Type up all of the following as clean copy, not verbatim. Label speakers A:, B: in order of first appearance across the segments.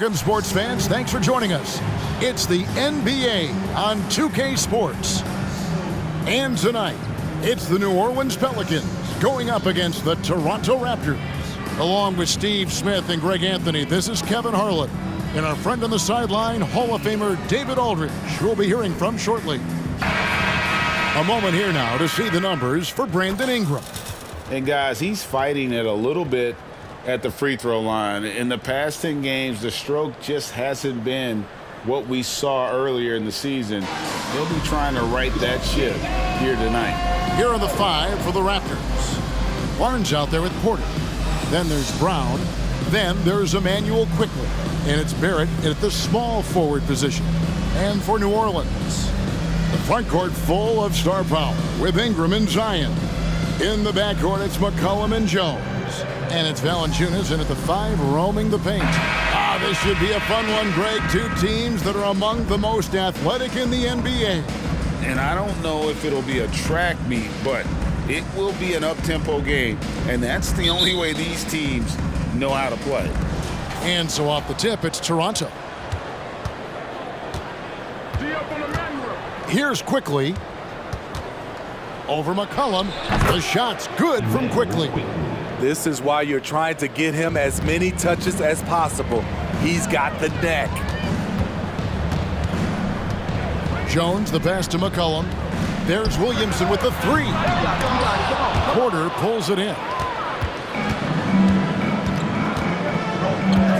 A: Welcome, sports fans. Thanks for joining us. It's the NBA on 2K Sports. And tonight, it's the New Orleans Pelicans going up against the Toronto Raptors. Along with Steve Smith and Greg Anthony, this is Kevin Harlan. And our friend on the sideline, Hall of Famer David Aldridge, who we'll be hearing from shortly. A moment here now to see the numbers for Brandon Ingram.
B: And guys, he's fighting it a little bit at the free throw line. In the past 10 games, the stroke just hasn't been what we saw earlier in the season. He'll be trying to right that ship here tonight.
A: Here are the five for the Raptors. Barnes out there with Porter. Then there's Brown. Then there's Emmanuel Quickly. And it's Barrett at the small forward position. And for New Orleans, the front court full of star power with Ingram and Zion. In the backcourt, it's McCollum and Jones. And it's Valanciunas in at the 5 roaming the paint. This should be a fun one, Greg. Two teams that are among the most athletic in the NBA.
B: And I don't know if it'll be a track meet, but it will be an up-tempo game. And that's the only way these teams know how to play.
A: And so off the tip, it's Toronto. Here's Quickly. Over McCollum. The shot's good from Quickly.
C: This is why you're trying to get him as many touches as possible. He's got the neck.
A: Jones, the pass to McCollum. There's Williamson with the 3. Porter pulls it in.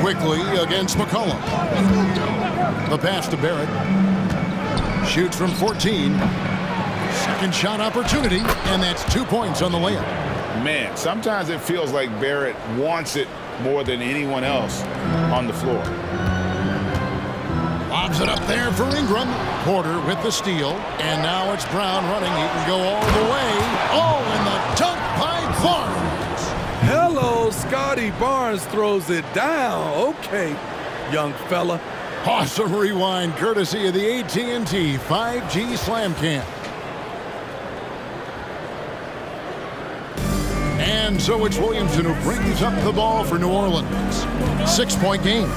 A: Quickly against McCollum. The pass to Barrett. Shoots from 14. Second shot opportunity, and that's 2 points on the layup.
B: Man, sometimes it feels like Barrett wants it more than anyone else on the floor.
A: Lobs it up there for Ingram. Porter with the steal. And now it's Brown running. He can go all the way. Oh, and the dunk by Barnes.
C: Hello, Scotty Barnes throws it down. Okay, young fella.
A: Awesome rewind courtesy of the AT&T 5G Slam Cam. And so it's Williamson who brings up the ball for New Orleans. 6-point game.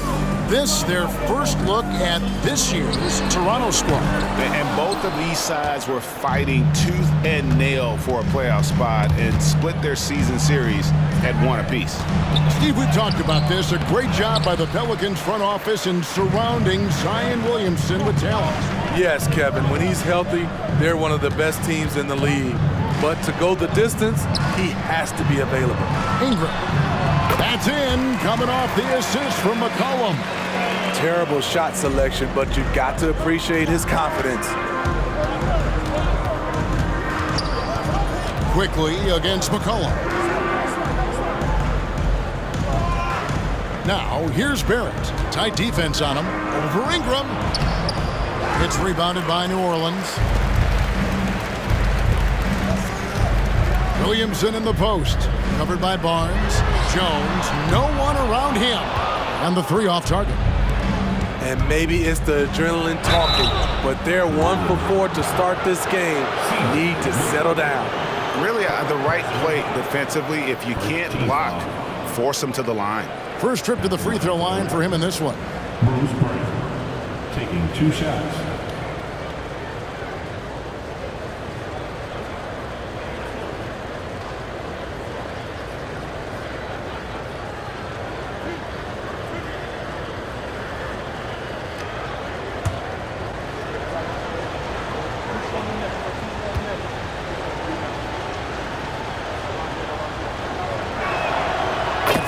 A: This, their first look at this year's Toronto squad.
B: And both of these sides were fighting tooth and nail for a playoff spot and split their season series at 1 apiece.
A: Steve, we talked about this. A great job by the Pelicans front office in surrounding Zion Williamson with talent.
C: Yes, Kevin. When he's healthy, they're one of the best teams in the league. But to go the distance, he has to be available.
A: Ingram. That's in, coming off the assist from McCollum.
C: Terrible shot selection, but you've got to appreciate his confidence.
A: Quickly against McCollum. Now, here's Barrett. Tight defense on him. Over Ingram. It's rebounded by New Orleans. Williamson in the post. Covered by Barnes. Jones. No one around him. And the 3 off target.
C: And maybe it's the adrenaline talking, but they're 1 for 4 to start this game. Need to settle down.
B: Really the right play defensively. If you can't block, force them to the line.
A: First trip to the free throw line for him in this one.
D: Bruce Brown taking 2 shots.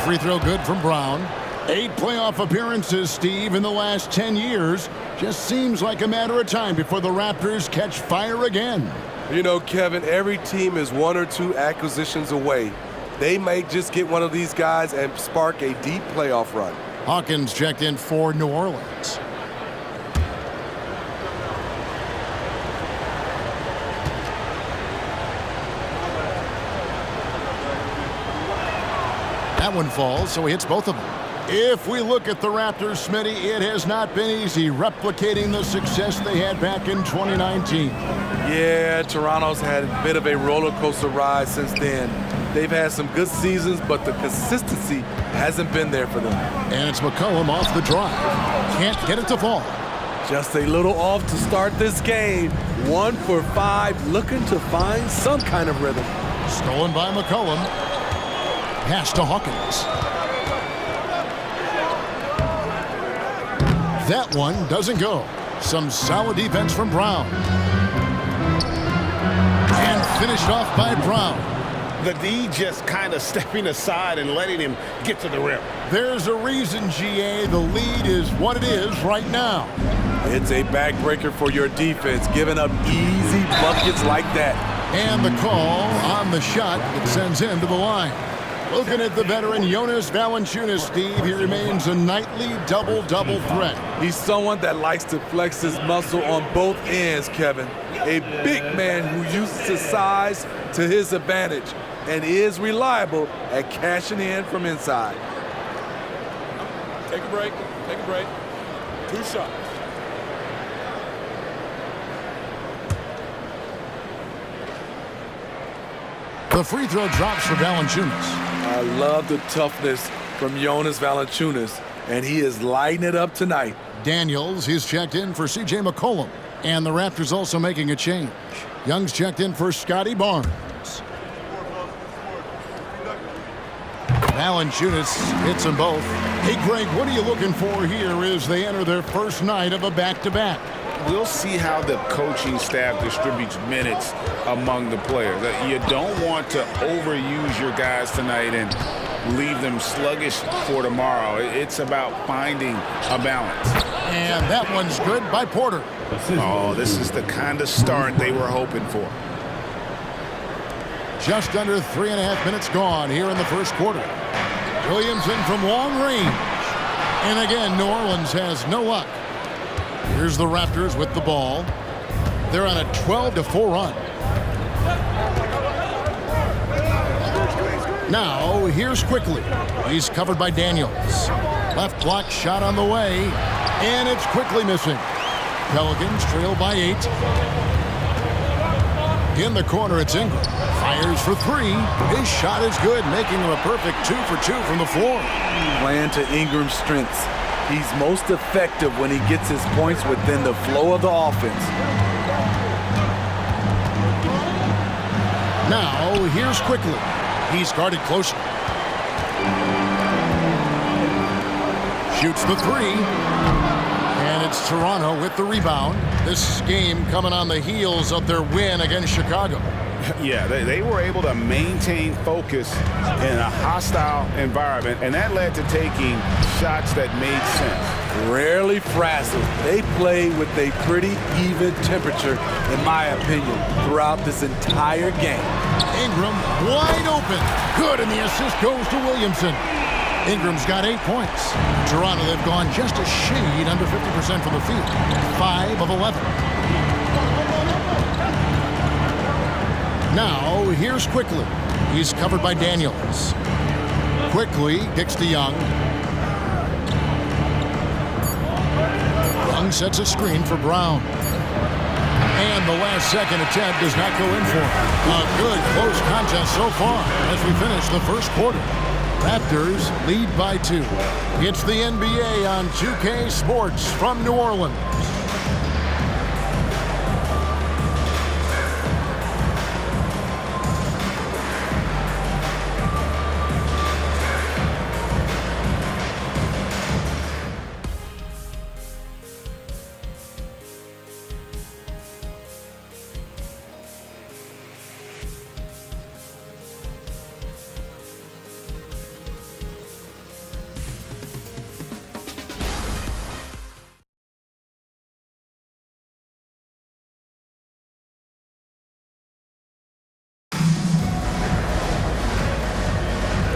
A: Free throw good from Brown. 8 playoff appearances, Steve, in the last 10 years. Just seems like a matter of time before the Raptors catch fire again.
C: You know, Kevin, every team is 1 or 2 acquisitions away. They may just get one of these guys and spark a deep playoff run.
A: Hawkins checked in for New Orleans. That one falls, so he hits both of them. If we look at the Raptors, Smitty, it has not been easy replicating the success they had back in 2019.
C: Yeah, Toronto's had a bit of a roller coaster ride since then. They've had some good seasons, but the consistency hasn't been there for them.
A: And it's McCollum off the drive. Can't get it to fall.
C: Just a little off to start this game. 1 for 5, looking to find some kind of rhythm.
A: Stolen by McCollum. Pass to Hawkins. That one doesn't go. Some solid defense from Brown. And finished off by Brown.
B: The D just kind of stepping aside and letting him get to the rim.
A: There's a reason, GA. The lead is what it is right now.
C: It's a backbreaker for your defense, giving up easy buckets like that.
A: And the call on the shot that sends him to the line. Looking at the veteran Jonas Valanciunas, Steve, he remains a nightly double-double threat.
C: He's someone that likes to flex his muscle on both ends, Kevin. A big man who uses his size to his advantage and is reliable at cashing in from inside.
E: Take a break. Take a break. 2 shots.
A: The free throw drops for Valanciunas.
C: I love the toughness from Jonas Valanciunas, and he is lighting it up tonight.
A: Daniels is checked in for C.J. McCollum. And the Raptors also making a change. Young's checked in for Scotty Barnes. Valanciunas hits them both. Hey, Greg, what are you looking for here as they enter their first night of a back-to-back?
B: We'll see how the coaching staff distributes minutes among the players. You don't want to overuse your guys tonight and leave them sluggish for tomorrow. It's about finding a balance.
A: And that one's good by Porter.
B: Oh, this is the kind of start they were hoping for.
A: Just under 3.5 minutes gone here in the first quarter. Williamson from long range. And again, New Orleans has no luck. Here's the Raptors with the ball. They're on a 12-4 run. Now, here's Quickly. He's covered by Daniels. Left block shot on the way. And it's Quickly missing. Pelicans trail by 8. In the corner, it's Ingram. Fires for 3. His shot is good, making him a perfect 2 for 2 from the floor.
C: Playing to Ingram's strengths. He's most effective when he gets his points within the flow of the offense.
A: Now, here's Quickly. He's guarded closely. Shoots the 3. And it's Toronto with the rebound. This game coming on the heels of their win against Chicago.
B: Yeah, they were able to maintain focus in a hostile environment, and that led to taking shots that made sense.
C: Rarely frazzled. They play with a pretty even temperature, in my opinion, throughout this entire game.
A: Ingram wide open. Good, and the assist goes to Williamson. Ingram's got 8 points. Toronto, they've gone just a shade under 50% from the field. 5 of 11. Now, here's Quickly. He's covered by Daniels. Quickly kicks to Young. Young sets a screen for Brown. And the last-second attempt does not go in for him. A good, close contest so far as we finish the first quarter. Raptors lead by 2. It's the NBA on 2K Sports from New Orleans.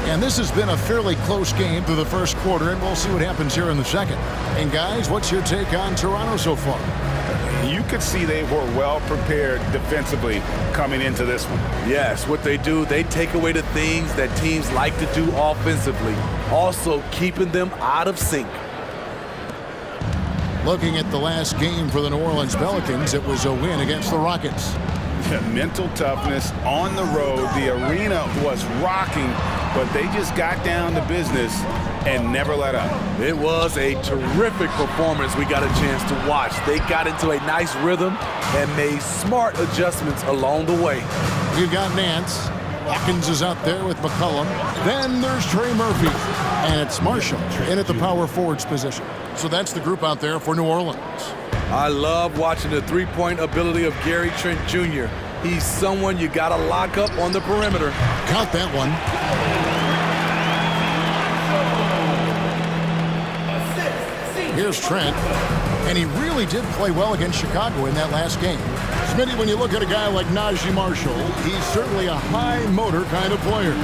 A: And this has been a fairly close game through the first quarter, and we'll see what happens here in the second. And guys, what's your take on Toronto so far?
B: You could see they were well prepared defensively coming into this one.
C: Yes, what they do, they take away the things that teams like to do offensively, also keeping them out of sync.
A: Looking at the last game for the New Orleans Pelicans, it was a win against the Rockets.
B: Mental toughness on the road. The arena was rocking, but they just got down to business and never let up.
C: It was a terrific performance we got a chance to watch. They got into a nice rhythm and made smart adjustments along the way.
A: You've got Nance. Hawkins is out there with McCollum. Then there's Trey Murphy. And it's Marshall in at the power forwards position. So that's the group out there for New Orleans.
C: I love watching the three-point ability of Gary Trent Jr. He's someone you got to lock up on the perimeter.
A: Count that one. Here's Trent. And he really did play well against Chicago in that last game. Smitty, when you look at a guy like Najee Marshall, he's certainly a high-motor kind of player.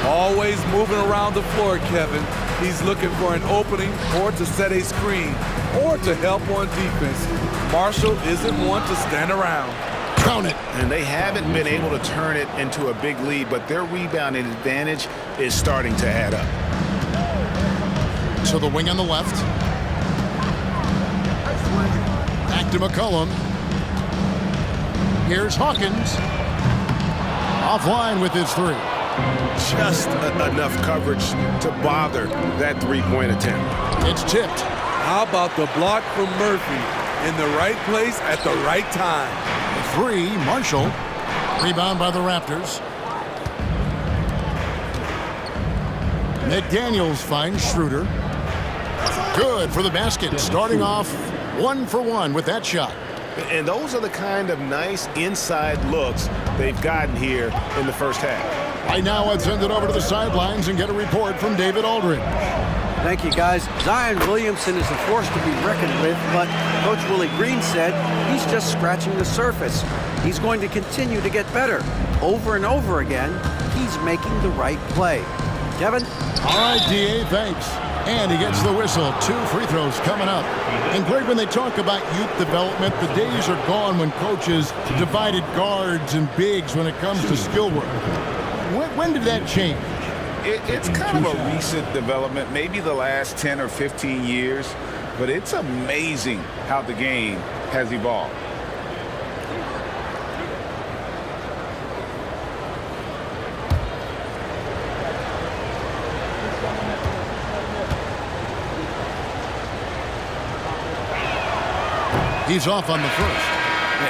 C: Always moving around the floor, Kevin. He's looking for an opening or to set a screen or to help on defense. Marshall isn't one to stand around.
A: Count it.
B: And they haven't been able to turn it into a big lead, but their rebounding advantage is starting to add up.
A: So the wing on the left. Back to McCollum. Here's Hawkins. Offline with his three.
B: Just enough coverage to bother that three-point attempt.
A: It's tipped.
C: How about the block from Murphy in the right place at the right time?
A: Three, Marshall. Rebound by the Raptors. McDaniels finds Schroeder. Good for the basket. Starting off 1 for 1 with that shot.
B: And those are the kind of nice inside looks they've gotten here in the first half.
A: Right now, I'd send it over to the sidelines and get a report from David Aldridge.
F: Thank you, guys. Zion Williamson is a force to be reckoned with, but Coach Willie Green said he's just scratching the surface. He's going to continue to get better. Over and over again, he's making the right play. Kevin?
A: All right, D.A., thanks. And he gets the whistle. 2 free throws coming up. And Greg, when they talk about youth development, the days are gone when coaches divided guards and bigs when it comes to skill work. When did that change?
B: It's kind of a recent development, maybe the last 10 or 15 years, but it's amazing how the game has evolved.
A: He's off on the first.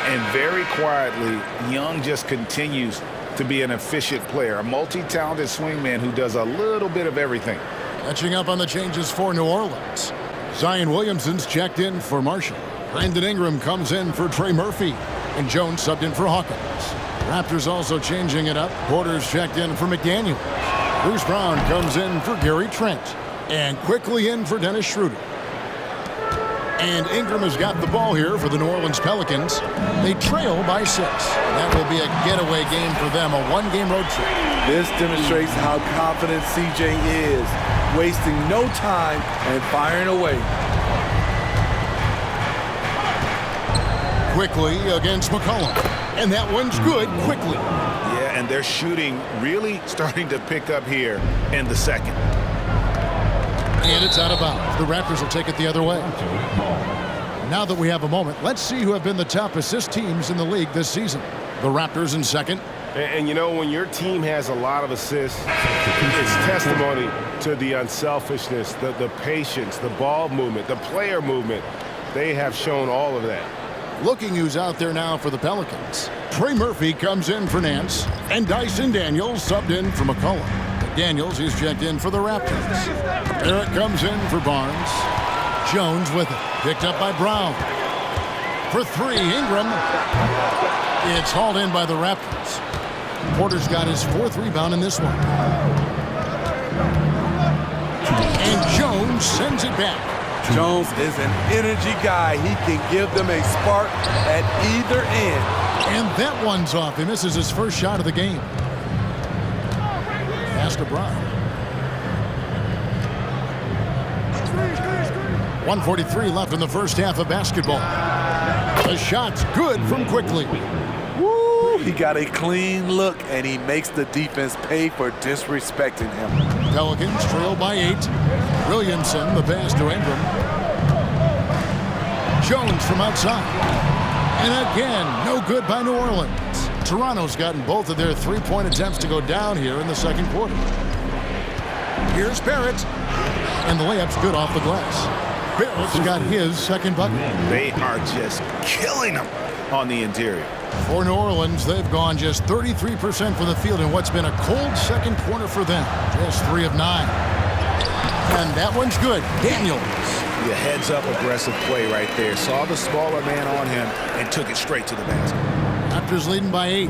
B: And very quietly, Young just continues to be an efficient player, a multi-talented swingman who does a little bit of everything.
A: Catching up on the changes for New Orleans. Zion Williamson's checked in for Marshall. Brandon Ingram comes in for Trey Murphy. And Jones subbed in for Hawkins. Raptors also changing it up. Porter's checked in for McDaniels. Bruce Brown comes in for Gary Trent. And quickly in for Dennis Schroeder. And Ingram has got the ball here for the New Orleans Pelicans. They trail by 6. That will be a getaway game for them, a one-game road trip.
C: This demonstrates how confident CJ is, wasting no time and firing away.
A: Quickly against McCollum. And that one's good quickly.
B: Yeah, and their shooting really starting to pick up here in the second.
A: And it's out of bounds. The Raptors will take it the other way. Now that we have a moment, let's see who have been the top assist teams in the league this season. The Raptors in second.
G: And you know, when your team has a lot of assists, it's testimony to the unselfishness, the patience, the ball movement, the player movement. They have shown all of that.
A: Looking who's out there now for the Pelicans. Trey Murphy comes in for Nance. And Dyson Daniels subbed in for McCollum. Daniels, he's checked in for the Raptors. Barrett comes in for Barnes. Jones with it. Picked up by Brown. For 3, Ingram. It's hauled in by the Raptors. Porter's got his 4th rebound in this one. And Jones sends it back.
C: Jones is an energy guy. He can give them a spark at either end.
A: And that one's off. He misses his first shot of the game. Pass to Brown. 1:43 left in the first half of basketball. The shot's good from quickly.
C: Woo! He got a clean look, and he makes the defense pay for disrespecting him.
A: Pelicans trail by 8. Williamson, the pass to Ingram. Jones from outside. And again, no good by New Orleans. Toronto's gotten both of their three-point attempts to go down here in the second quarter. Here's Barrett. And the layup's good off the glass. Barrett's got his second bucket.
H: They are just killing them on the interior.
A: For New Orleans, they've gone just 33% from the field in what's been a cold second quarter for them. Just 3 of 9. And that one's good. Daniels.
H: The heads-up aggressive play right there. Saw the smaller man on him and took it straight to the basket.
A: Raptors leading by 8.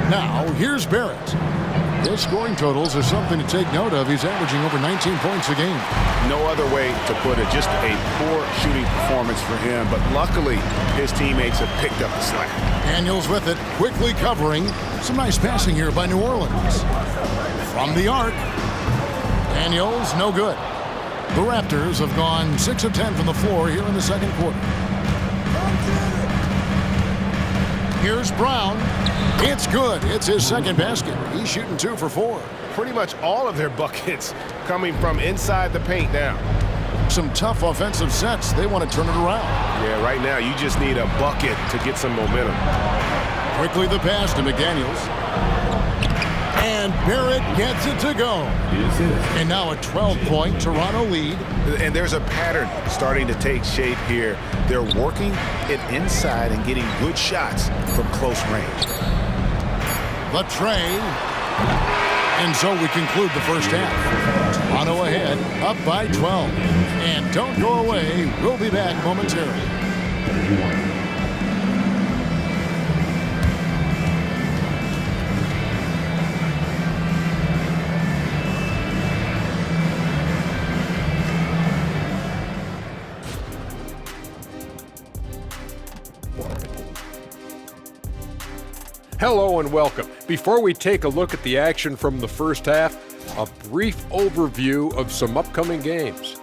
A: Now, here's Barrett. His scoring totals are something to take note of. He's averaging over 19 points a game.
H: No other way to put it. Just a poor shooting performance for him. But luckily, his teammates have picked up the slack.
A: Daniels with it, quickly covering. Some nice passing here by New Orleans. From the arc. Daniels, no good. The Raptors have gone 6 of 10 from the floor here in the second quarter. Here's Brown. It's good. It's his second basket. He's shooting 2 for 4.
G: Pretty much all of their buckets coming from inside the paint now.
A: Some tough offensive sets. They want to turn it around.
G: Yeah, right now you just need a bucket to get some momentum.
A: Quickly the pass to McDaniels. And Barrett gets it to go. And now a 12-point Toronto lead.
H: And there's a pattern starting to take shape here. They're working it inside and getting good shots from close range.
A: The tray. And so we conclude the first half. Toronto ahead, up by 12. And don't go away. We'll be back momentarily.
I: Hello and welcome. Before we take a look at the action from the first half, a brief overview of some upcoming games.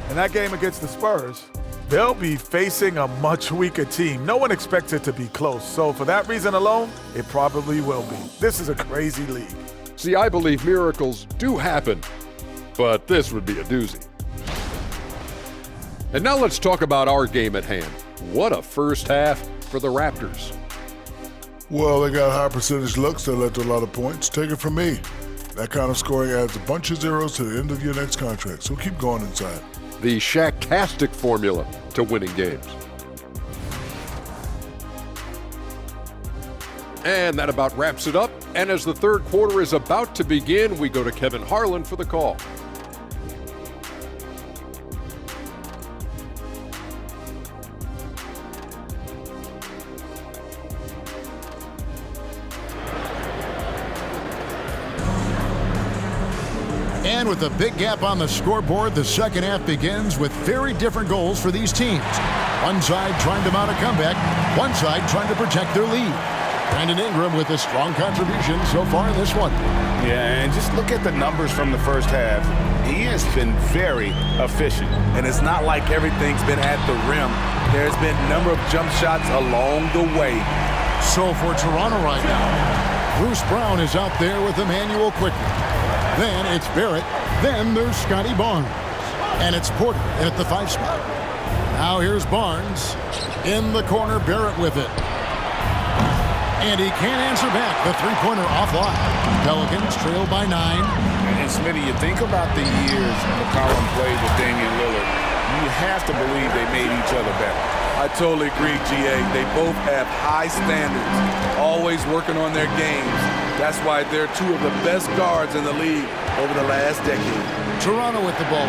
C: In that game against the Spurs, they'll be facing a much weaker team. No one expects it to be close. So for that reason alone, it probably will be. This is a crazy league.
I: See, I believe miracles do happen, but this would be a doozy. And now let's talk about our game at hand. What a first half for the Raptors.
J: Well, they got high percentage looks that led to a lot of points. Take it from me. That kind of scoring adds a bunch of zeros to the end of your next contract, so keep going inside.
I: The Shaq-tastic formula to winning games. And that about wraps it up. And as the third quarter is about to begin, we go to Kevin Harlan for the call.
A: And with a big gap on the scoreboard, the second half begins with very different goals for these teams. One side trying to mount a comeback, one side trying to protect their lead. Brandon Ingram with a strong contribution so far in this one.
B: Yeah, and just look at the numbers from the first half. He has been very efficient.
C: And it's not like everything's been at the rim. There's been a number of jump shots along the way.
A: So for Toronto right now, Bruce Brown is out there with Emmanuel quickly. Then it's Barrett. Then there's Scotty Barnes. And it's Porter at the 5 spot. Now here's Barnes. In the corner, Barrett with it. And he can't answer back. The three-pointer offline. Pelicans trail by 9.
B: And Smitty, you think about the years McCollum played with Damian Lillard. You have to believe they made each other better.
C: I totally agree, GA. They both have high standards, always working on their games. That's why they're two of the best guards in the league over the last decade.
A: Toronto with the ball.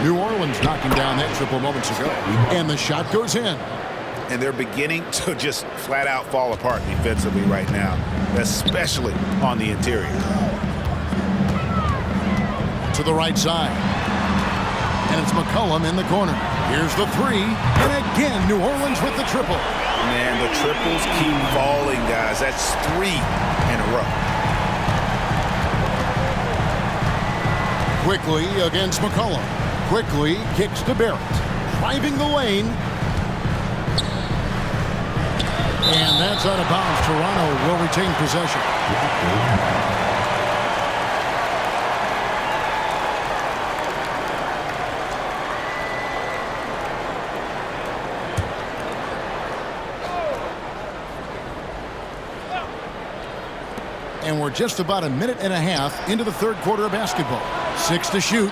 A: New Orleans knocking down that triple moments ago. And the shot goes in.
H: And they're beginning to just flat out fall apart defensively right now, especially on the interior.
A: To the right side. And it's McCollum in the corner. Here's the 3. And again, New Orleans with the triple.
H: Man, the triples keep falling, guys. That's 3 in a row.
A: Quickly against McCollum. Quickly kicks to Barrett. Driving the lane. And that's out of bounds. Toronto will retain possession. And we're just about a minute and a half into the third quarter of basketball. 6 to shoot.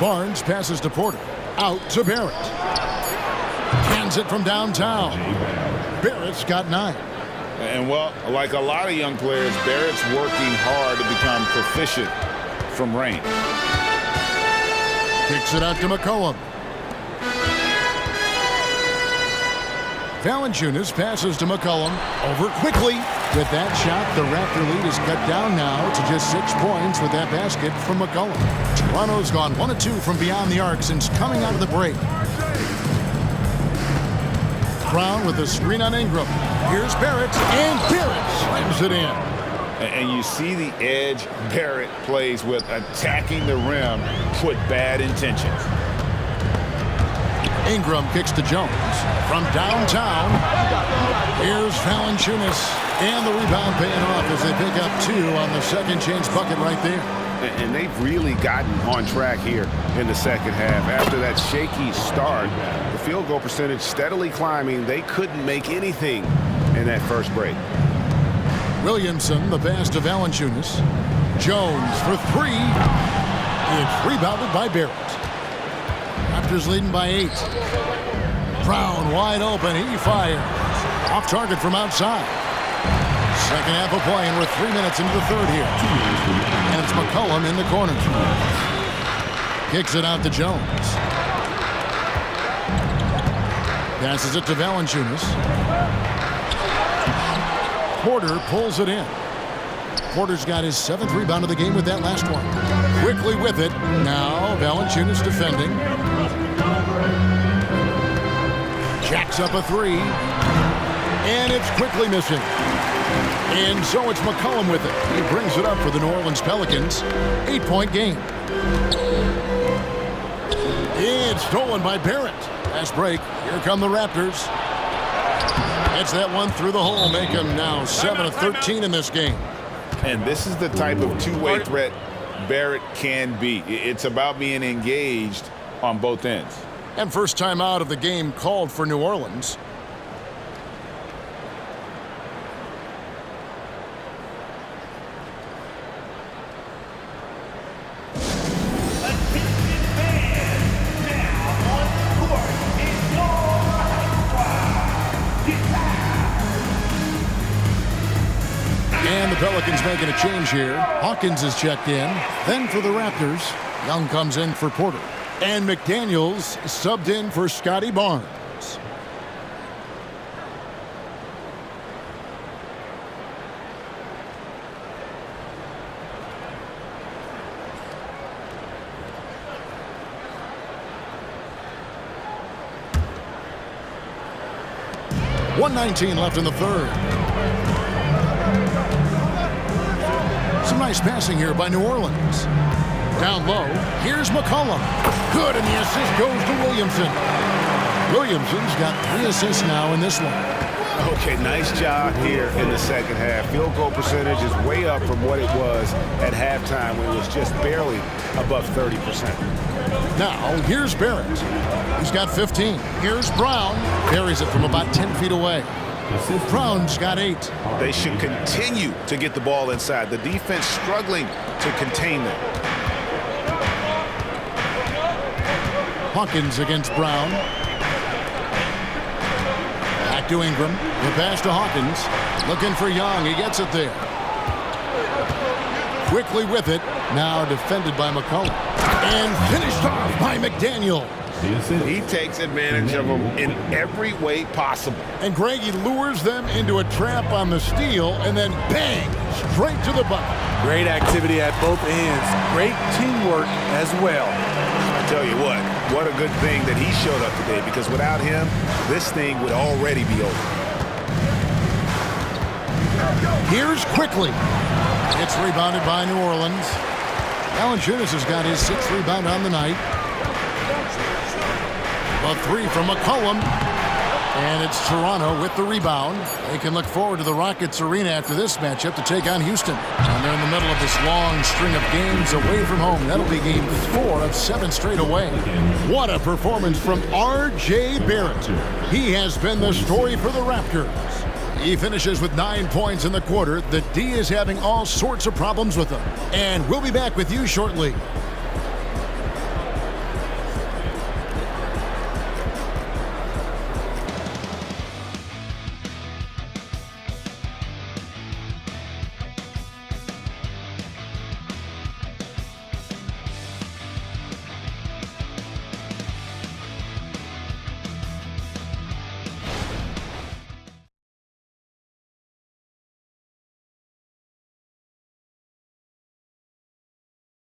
A: Barnes passes to Porter. Out to Barrett. Cans it from downtown. Barrett's got 9.
B: And, well, like a lot of young players, Barrett's working hard to become proficient from range.
A: Kicks it out to McCollum. Valanciunas passes to McCollum. Over quickly. With that shot, the Raptor lead is cut down now to just 6 points with that basket from McCollum. Toronto's gone 1 of 2 from beyond the arc since coming out of the break. Brown with a screen on Ingram. Here's Barrett, and Barrett slams it in.
B: And you see the edge Barrett plays with, attacking the rim with bad intentions.
A: Ingram kicks to Jones. From downtown, here's Valanciunas. And the rebound paying off as they pick up 2 on the second chance bucket right there.
G: And they've really gotten on track here in the second half. After that shaky start, the field goal percentage steadily climbing. They couldn't make anything in that first break.
A: Williamson, the pass to Valanciunas. Jones for 3. It's rebounded by Barrett. Raptors leading by 8. Brown wide open. He fires. Off target from outside. Second half of play, and we're 3 minutes into the third here. And it's McCollum in the corner. Kicks it out to Jones. Passes it to Valanciunas. Porter pulls it in. Porter's got his 7th rebound of the game with that last one. Quickly with it. Now Valanciunas defending. Jacks up a 3. And it's quickly missing. And so it's McCollum with it. He brings it up for the New Orleans Pelicans. 8-point game. It's stolen by Barrett. Last break. Here come the Raptors. It's that one through the hole. Make them now 7 of 13 in this game.
B: And this is the type of two-way threat Barrett can be. It's about being engaged on both ends.
A: And first time out of the game called for New Orleans. And the Pelicans making a change here. Hawkins is checked in. Then for the Raptors, Young comes in for Porter. And McDaniels subbed in for Scotty Barnes. .119 left in the third. Some nice passing here by New Orleans. Down low, here's McCollum. Good, and the assist goes to Williamson. Williamson's got 3 assists now in this one.
G: Okay, nice job here in the second half. Field goal percentage is way up from what it was at halftime when it was just barely above 30%.
A: Now, here's Barrett. He's got 15. Here's Brown. Buries it from about 10 feet away. Brown's got 8.
G: They should continue to get the ball inside. The defense struggling to contain them.
A: Hawkins against Brown. Back to Ingram. The pass to Hawkins. Looking for Young. He gets it there. Quickly with it. Now defended by McCollum. And finished off by McDaniel.
G: He takes advantage of them in every way possible.
A: And Greg, he lures them into a trap on the steal, and then bang, straight to the bucket.
C: Great activity at both ends. Great teamwork as well.
G: I tell you what a good thing that he showed up today, because without him, this thing would already be over.
A: Here's quickly. It's rebounded by New Orleans. Valanciunas has got his 6th rebound on the night. A 3 from McCollum. And it's Toronto with the rebound. They can look forward to the Rockets arena after this matchup to take on Houston. And they're in the middle of this long string of games away from home. That'll be game 4 of 7 straight away. What a performance from R.J. Barrett. He has been the story for the Raptors. He finishes with 9 points in the quarter. The D is having all sorts of problems with him. And we'll be back with you shortly.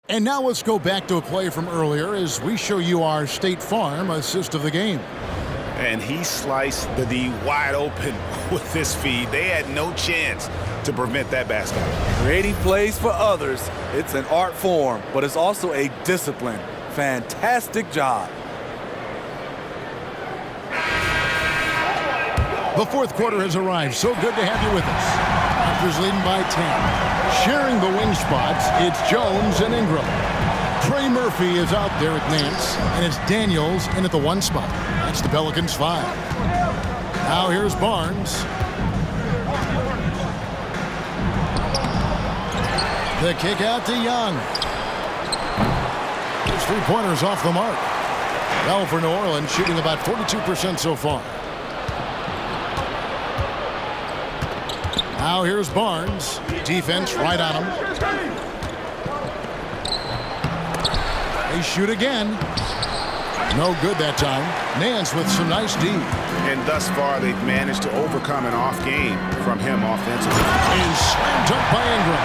A: And now let's go back to a play from earlier as we show you our State Farm assist of the game.
H: And he sliced the D wide open with this feed. They had no chance to prevent that basket.
C: Creating plays for others, it's an art form, but it's also a discipline. Fantastic job.
A: The fourth quarter has arrived. So good to have you with us. Raptors leading by 10. Sharing the wing spots, it's Jones and Ingram. Trey Murphy is out there at Nance, and it's Daniels in at the 1 spot. That's the Pelicans 5. Now here's Barnes. The kick out to Young. His 3-pointers off the mark. Well, for New Orleans, shooting about 42% so far. Now here's Barnes. Defense right on him. They shoot again. No good that time. Nance with some nice D.
H: And thus far, they've managed to overcome an off game from him offensively.
A: And slammed up by Ingram.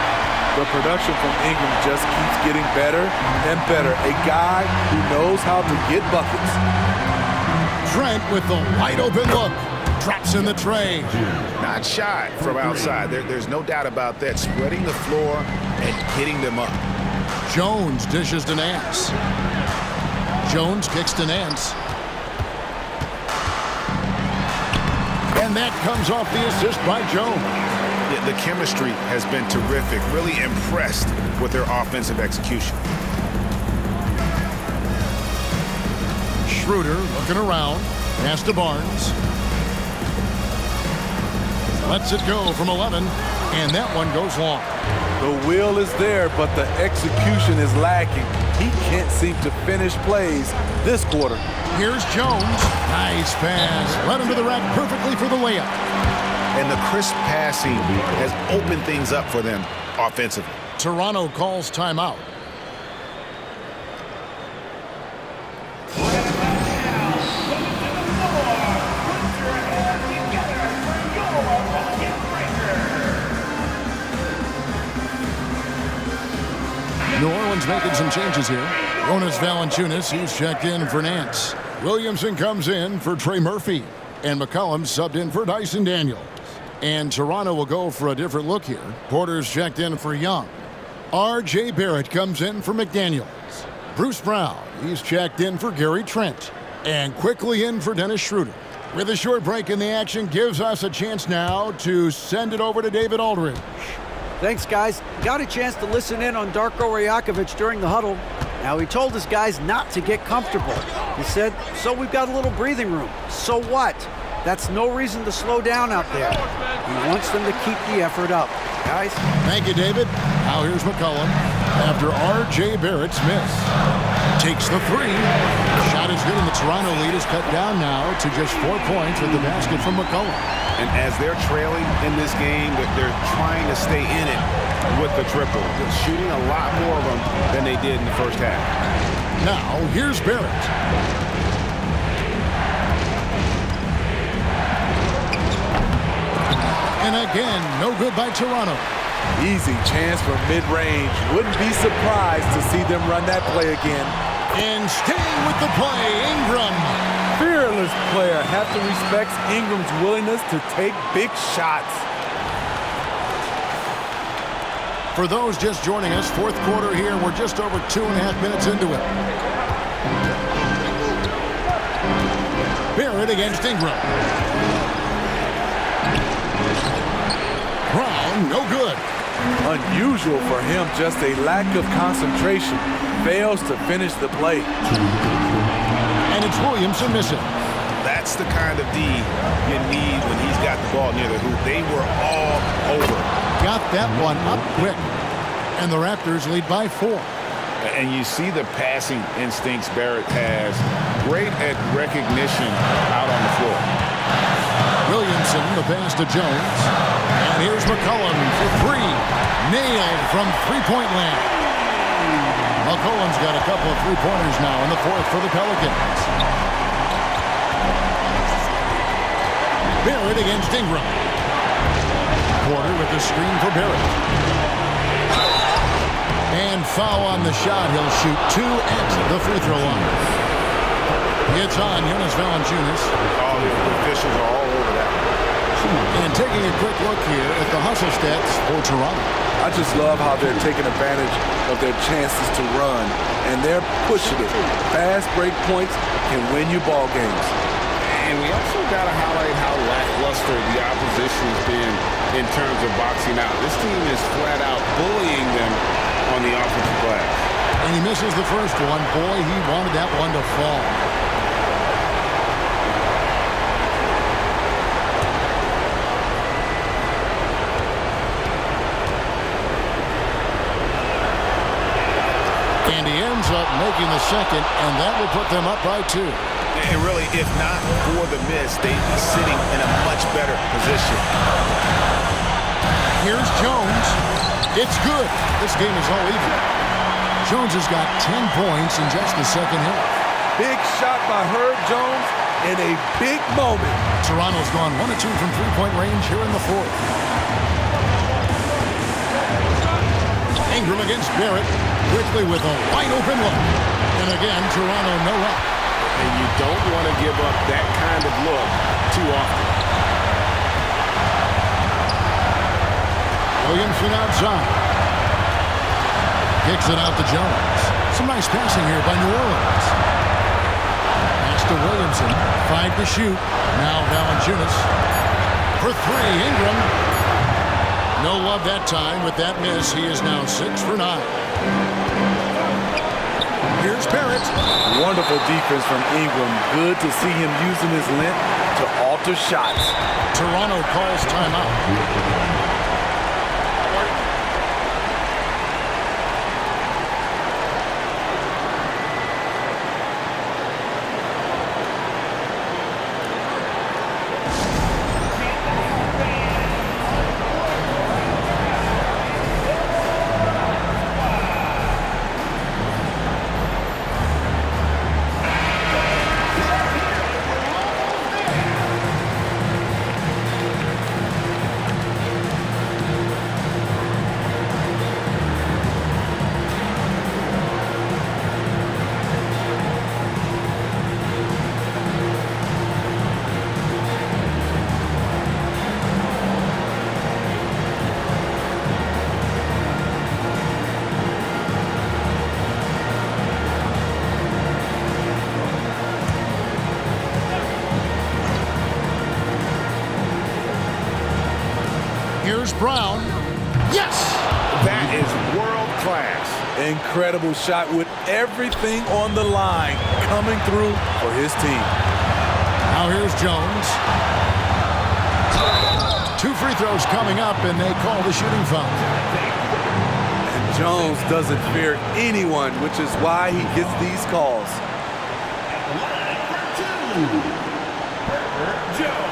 C: The production from Ingram just keeps getting better and better. A guy who knows how to get buckets.
A: Trent with the wide open look. Drops in the tray.
H: Not shy from outside. There's no doubt about that. Spreading the floor and getting them up.
A: Jones dishes to Nance. Jones kicks to Nance. And that comes off the assist by Jones.
H: The chemistry has been terrific. Really impressed with their offensive execution.
A: Schroeder looking around. Pass to Barnes. Lets it go from 11, and that one goes long.
C: The will is there, but the execution is lacking. He can't seem to finish plays this quarter.
A: Here's Jones. Nice pass. Led him to the rack perfectly for the layup.
H: And the crisp passing has opened things up for them offensively.
A: Toronto calls timeout. New Orleans making some changes here. Jonas Valanciunas, he's checked in for Nance. Williamson comes in for Trey Murphy. And McCollum subbed in for Dyson Daniels. And Toronto will go for a different look here. Porter's checked in for Young. R.J. Barrett comes in for McDaniels. Bruce Brown, he's checked in for Gary Trent. And quickly in for Dennis Schroeder. With a short break in the action, gives us a chance now to send it over to David Aldridge.
F: Thanks, guys. Got a chance to listen in on Darko Rajakovic during the huddle. Now, he told his guys not to get comfortable. He said, so we've got a little breathing room. So what? That's no reason to slow down out there. He wants them to keep the effort up. Guys?
A: Thank you, David. Now here's McCollum after R.J. Barrett's miss. Takes the 3. Shot is good, and the Toronto lead is cut down now to just 4 points with the basket from McCollum.
H: And as they're trailing in this game, they're trying to stay in it with the triple. They're shooting a lot more of them than they did in the first half.
A: Now, here's Barrett. And again, no good by Toronto.
C: Easy chance for mid-range. Wouldn't be surprised to see them run that play again.
A: And staying with the play, Ingram.
C: Fearless player. Have to respect Ingram's willingness to take big shots.
A: For those just joining us, fourth quarter here. We're just over 2.5 minutes into it. Barrett against Ingram. Brown, no good.
C: Unusual for him, just a lack of concentration. Fails to finish the play.
A: And it's Williamson missing.
H: That's the kind of D you need when he's got the ball near the hoop. They were all over.
A: Got that one up quick. And the Raptors lead by 4.
B: And you see the passing instincts Barrett has. Great at recognition out on the floor.
A: Williamson, the pass to Jones. And here's McCollum for 3. Nailed from three-point land. McCollum's got a couple of three-pointers now in the 4th for the Pelicans. Barrett against Ingram. Porter with the screen for Barrett. And foul on the shot. He'll shoot 2 at the free throw line. It's on Jonas Valanciunas.
H: Oh, the officials are all over that.
A: And taking a quick look here at the hustle stats for Toronto.
C: I just love how they're taking advantage of their chances to run, and they're pushing it. Fast break points can win you ball games.
B: And we also got to highlight how lackluster the opposition has been in terms of boxing out. This team is flat out bullying them on the offensive glass.
A: And he misses the first one. Boy, he wanted that one to fall. And he ends up making the second, and that will put them up by 2.
H: And really, if not for the miss, they'd be sitting in a much better position.
A: Here's Jones. It's good. This game is all even. Jones has got 10 points in just the second half.
C: Big shot by Herb Jones in a big moment.
A: Toronto's gone 1 of 2 from three-point range here in the 4th. Ingram against Barrett, quickly with a wide-open look. And again, Toronto no up.
B: And you don't want to give up that kind of look too often.
A: Williamson outside. Kicks it out to Jones. Some nice passing here by New Orleans. Pass to Williamson. 5 to shoot. Now Valanciunas. For 3, Ingram. No love that time with that miss. He is now 6 for 9. Here's Barrett.
C: Wonderful defense from Ingram. Good to see him using his length to alter shots.
A: Toronto calls timeout. Here's Brown. Yes!
H: That is world class.
C: Incredible shot with everything on the line coming through for his team.
A: Now here's Jones. 2 free throws coming up, and they call the shooting foul.
C: And Jones doesn't fear anyone, which is why he gets these calls.
D: Jones.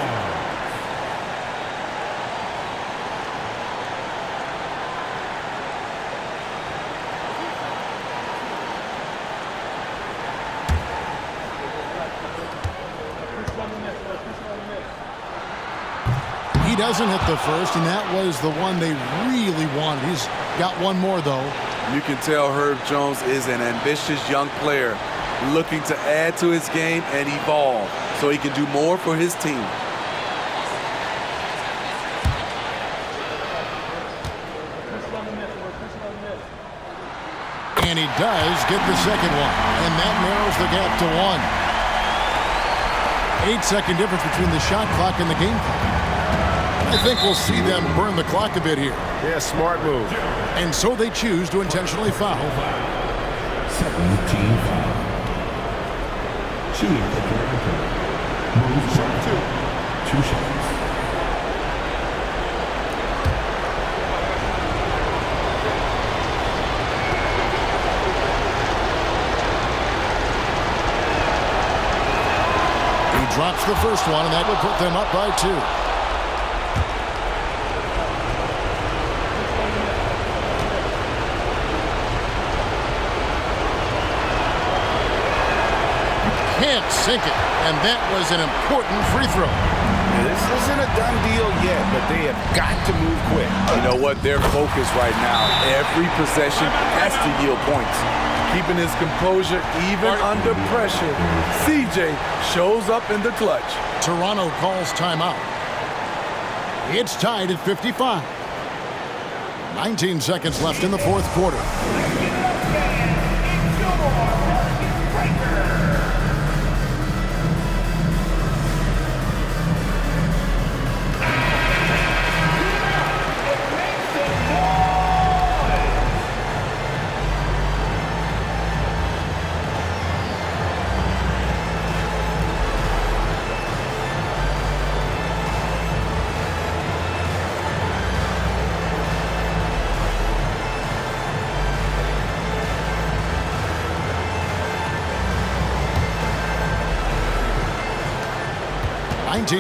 A: He doesn't hit the first, and that was the one they really wanted. He's got one more, though.
C: You can tell Herb Jones is an ambitious young player looking to add to his game and evolve so he can do more for his team.
A: And he does get the second one, and that narrows the gap to 1. 8-second difference between the shot clock and the game clock. I think we'll see them burn the clock a bit here.
G: Yeah, smart move.
A: And so they choose to intentionally foul.
D: 17 foul. Shooting for Toronto. Moves right. 2 shots.
A: Drops the first one, and that will put them up by 2. Can't sink it, and that was an important free throw.
H: This isn't a done deal yet, but they have got to move quick.
C: You know what? They're focused right now. Every possession has to yield points. Keeping his composure even under pressure. CJ shows up in the clutch.
A: Toronto calls timeout. It's tied at 55. 19 seconds left in the fourth quarter.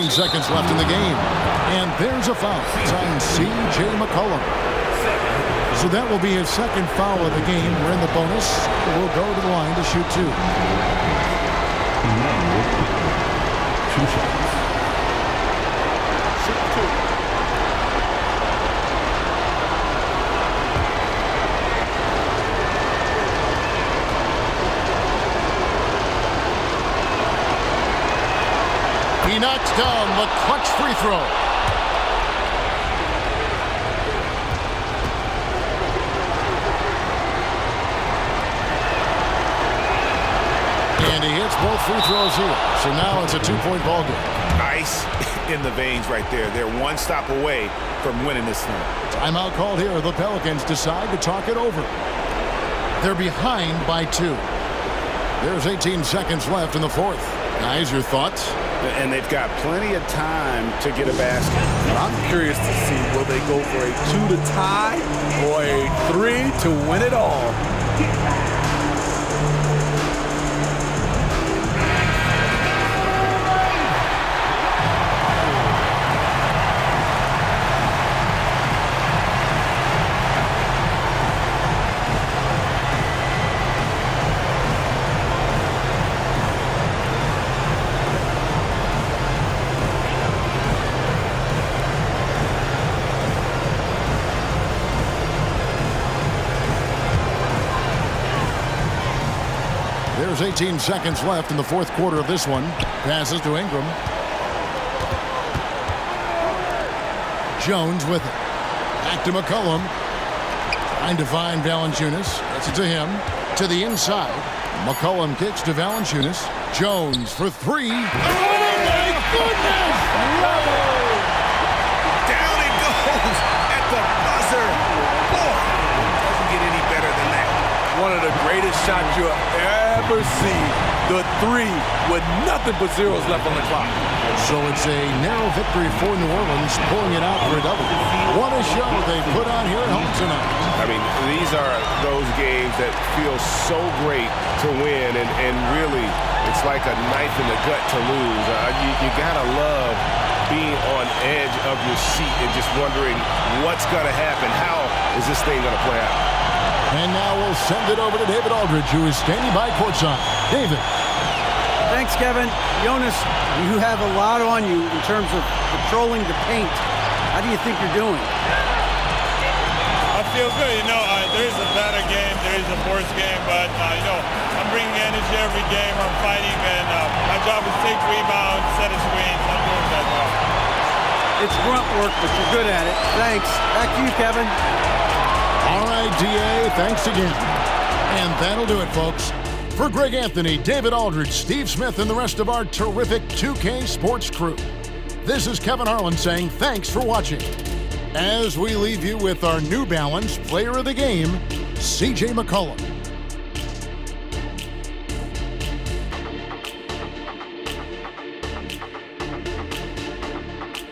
A: Seconds left in the game, and there's a foul. It's on C.J. McCollum. So that will be his second foul of the game. We're in the bonus. We'll go to the line to shoot 2.
D: 2 shots.
A: He knocks down the clutch free throw. And he hits both free throws here. So now it's a 2-point ball game.
H: Ice in the veins right there. They're one stop away from winning this thing.
A: Timeout called here. The Pelicans decide to talk it over. They're behind by 2. There's 18 seconds left in the fourth. Guys, your thoughts?
H: And they've got plenty of time to get a basket.
C: I'm curious to see, will they go for a 2 to tie or a 3 to win it all?
A: There's 18 seconds left in the fourth quarter of this one. Passes to Ingram. Jones with it. Back to McCollum. Trying to find Valanciunas. Gets it to him. To the inside. McCollum kicks to Valanciunas. Jones for 3. Oh, my goodness!
H: Down it goes at the buzzer. Boy, doesn't get any better than that.
C: One of the greatest shots you'll ever see. The 3 with nothing but zeros left on the clock.
A: So it's a narrow victory for New Orleans, pulling it out for a double. What a show they put on here at home tonight.
G: I mean, these are those games that feel so great to win, and really, it's like a knife in the gut to lose. You gotta love being on edge of your seat and just wondering what's gonna happen. How is this thing gonna play out?
A: And now we'll send it over to David Aldridge, who is standing by courtside. David.
F: Thanks, Kevin. Jonas, you have a lot on you in terms of controlling the paint. How do you think you're doing?
K: I feel good. There is a better game, there is a worse game, but, I'm bringing energy every game. I'm fighting, and my job is to take rebounds, set a screens. I'm doing that well.
F: It's grunt work, but you're good at it. Thanks. Back to you, Kevin.
A: All right, DA, thanks again. And that'll do it, folks. For Greg Anthony, David Aldridge, Steve Smith, and the rest of our terrific 2K Sports crew, this is Kevin Harlan saying thanks for watching. As we leave you with our New Balance Player of the Game, C.J. McCollum.